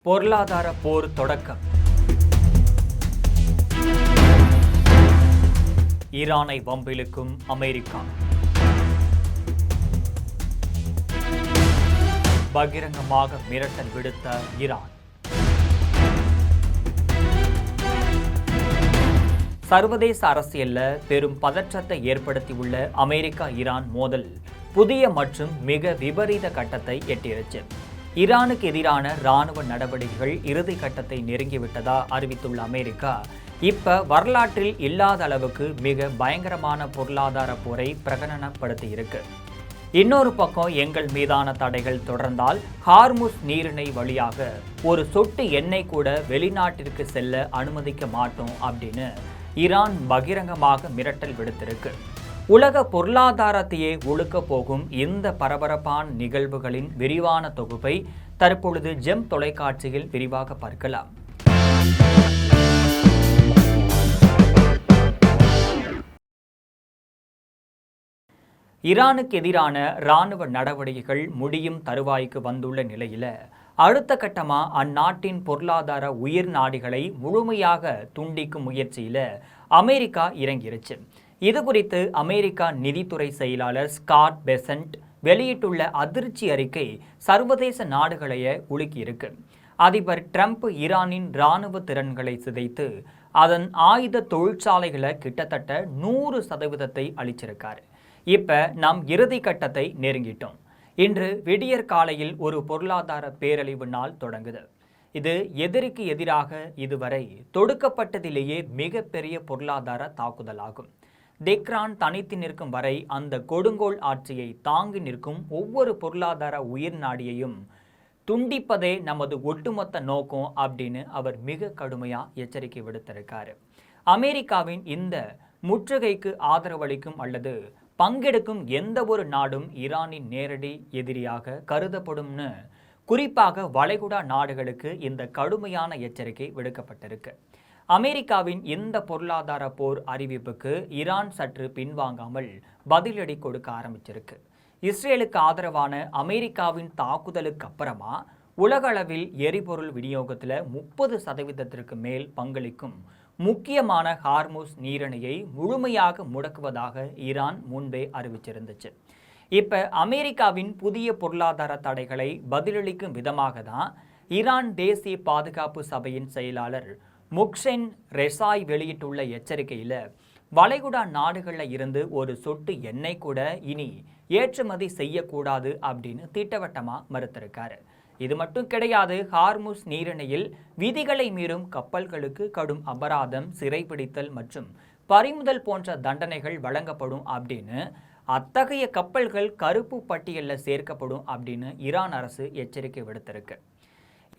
பொருளாதார போர் தொடக்கம். ஈரானை வம்பிழுக்கும் அமெரிக்கா. பகிரங்கமாக மிரட்டல் விடுத்த ஈரான். சர்வதேச அரசியல்ல பெரும் பதற்றத்தை ஏற்படுத்தியுள்ள அமெரிக்கா ஈரான் மோதல் புதிய மற்றும் மிக விபரீத கட்டத்தை எட்டியிருச்சு. ஈரானுக்கு எதிரான இராணுவ நடவடிக்கைகள் இறுதி கட்டத்தை நெருங்கிவிட்டதா அறிவித்துள்ள அமெரிக்கா இப்ப வரலாற்றில் இல்லாத அளவுக்கு மிக பயங்கரமான பொருளாதார போரை பிரகடனப்படுத்தியிருக்கு. இன்னொரு பக்கம் எங்கள் மீதான தடைகள் தொடர்ந்தால் ஹார்முஸ் நீரிணை வழியாக ஒரு சொட்டு எண்ணெய் கூட வெளிநாட்டிற்கு செல்ல அனுமதிக்க மாட்டோம் அப்படின்னு ஈரான் பகிரங்கமாக மிரட்டல் விடுத்திருக்கு. உலக பொருளாதாரத்தையே ஒழுக்க போகும் இந்த பரபரப்பான நிகழ்வுகளின் விரிவான தொகுப்பை தற்பொழுது ஜெம் தொலைக்காட்சியில் விரிவாக பார்க்கலாம். ஈரானுக்கு எதிரான இராணுவ நடவடிக்கைகள் முடியும் தருவாய்க்கு வந்துள்ள நிலையில அடுத்த கட்டமா அந்நாட்டின் பொருளாதார உயிர் நாடிகளை முழுமையாக துண்டிக்கும் முயற்சியில அமெரிக்கா இறங்கிருச்சு. இது குறித்து அமெரிக்கா நிதித்துறை செயலாளர் ஸ்காட் பெசன்ட் வெளியிட்டுள்ள அதிர்ச்சி அறிக்கை சர்வதேச நாடுகளையே உலுக்கியிருக்கு. அதிபர் ட்ரம்ப் ஈரானின் இராணுவ திறன்களை சிதைத்து அதன் ஆயுத தொழிற்சாலைகளை கிட்டத்தட்ட 100% அளிச்சிருக்காரு. இப்ப நாம் இறுதி கட்டத்தை நெருங்கிட்டோம். இன்று விடியற் காலையில் ஒரு பொருளாதார பேரழிவு நாள் தொடங்குது. இது எதிரிக்கு எதிராக இதுவரை தொடுக்கப்பட்டதிலேயே மிகப்பெரிய பொருளாதார தாக்குதலாகும். தெஹ்ரான் தனித்து நிற்கும் வரை அந்த கொடுங்கோல் ஆட்சியை தாங்கி நிற்கும் ஒவ்வொரு பொருளாதார உயிர் நாடியையும் துண்டிப்பதே நமது ஒட்டுமொத்த நோக்கம் அப்படின்னு அவர் மிக கடுமையா எச்சரிக்கை விடுத்திருக்காரு. அமெரிக்காவின் இந்த முற்றுகைக்கு ஆதரவளிக்கும் அல்லது பங்கெடுக்கும் எந்த ஒரு நாடும் ஈரானின் நேரடி எதிரியாக கருதப்படும்னு குறிப்பாக வளைகுடா நாடுகளுக்கு இந்த கடுமையான எச்சரிக்கை விடுக்கப்பட்டிருக்கு. அமெரிக்காவின் இந்த பொருளாதார போர் அறிவிப்புக்கு ஈரான் சற்று பின்வாங்காமல் பதிலடி கொடுக்க ஆரம்பிச்சிருக்கு. இஸ்ரேலுக்கு ஆதரவான அமெரிக்காவின் தாக்குதலுக்கு அப்புறமா உலக அளவில் எரிபொருள் விநியோகத்தில் 30% மேல் பங்களிக்கும் முக்கியமான ஹார்முஸ் நீரிணையை முழுமையாக முடக்குவதாக ஈரான் முன்பே அறிவிச்சிருந்துச்சு. இப்ப அமெரிக்காவின் புதிய பொருளாதார தடைகளை பதிலளிக்கும் விதமாக தான் ஈரான் தேசிய பாதுகாப்பு சபையின் செயலாளர் முக்சென் ரெசாய் வெளியிட்டுள்ள எச்சரிக்கையில் வளைகுடா நாடுகளில் இருந்து ஒரு சொட்டு எண்ணெய் கூட இனி ஏற்றுமதி செய்யக்கூடாது அப்படின்னு திட்டவட்டமாக மறுத்திருக்காரு. இது மட்டும் கிடையாது, ஹார்முஸ் நீரிணையில் விதிகளை மீறும் கப்பல்களுக்கு கடும் அபராதம், சிறைபிடித்தல் மற்றும் பறிமுதல் போன்ற தண்டனைகள் வழங்கப்படும் அப்படின்னு அத்தகைய கப்பல்கள் கருப்பு பட்டியலில் சேர்க்கப்படும் அப்படின்னு ஈரான் அரசு எச்சரிக்கை விடுத்திருக்கு.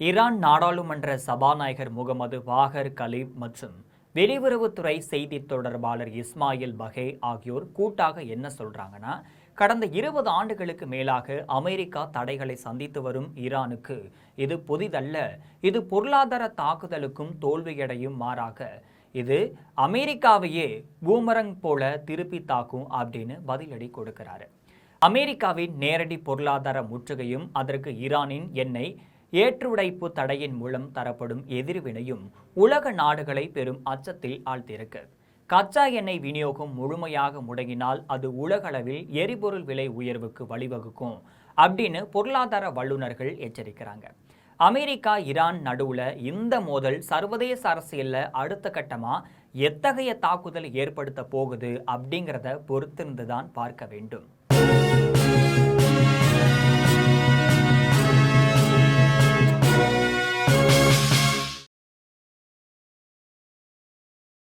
ஈரான் நாடாளுமன்ற சபாநாயகர் முகமது பாகர் கலீப் மற்றும் வெளியுறவுத்துறை செய்தி தொடர்பாளர் இஸ்மாயில் பகே ஆகியோர் கூட்டாக என்ன சொல்றாங்கன்னா, கடந்த 20 ஆண்டுகளுக்கு மேலாக அமெரிக்கா தடைகளை சந்தித்து வரும் ஈரானுக்கு இது புதிதல்ல. இது பொருளாதார தாக்குதலுக்கும் தோல்வியடையும், மாறாக இது அமெரிக்காவையே பூமரங் போல திருப்பி தாக்கும் அப்படின்னு பதிலடி கொடுக்கிறாரு. அமெரிக்காவின் நேரடி பொருளாதார முற்றுகையும் அதற்கு ஈரானின் எண்ணெய் ஏற்றுடைப்பு தடையின் மூலம் தரப்படும் எதிர்வினையும் உலக நாடுகளை பெரும் அச்சத்தில் ஆழ்த்தியிருக்கு. கச்சா எண்ணெய் விநியோகம் முழுமையாக முடங்கினால் அது உலகளவில் எரிபொருள் விலை உயர்வுக்கு வழிவகுக்கும் அப்படின்னு பொருளாதார வல்லுநர்கள் எச்சரிக்கிறாங்க. அமெரிக்கா ஈரான் நடுவுல இந்த மோதல் சர்வதேச அரசியல்ல அடுத்த கட்டமா எத்தகைய தாக்குதல் ஏற்படுத்த போகுது அப்படிங்கிறத பொறுத்திருந்துதான் பார்க்க வேண்டும்.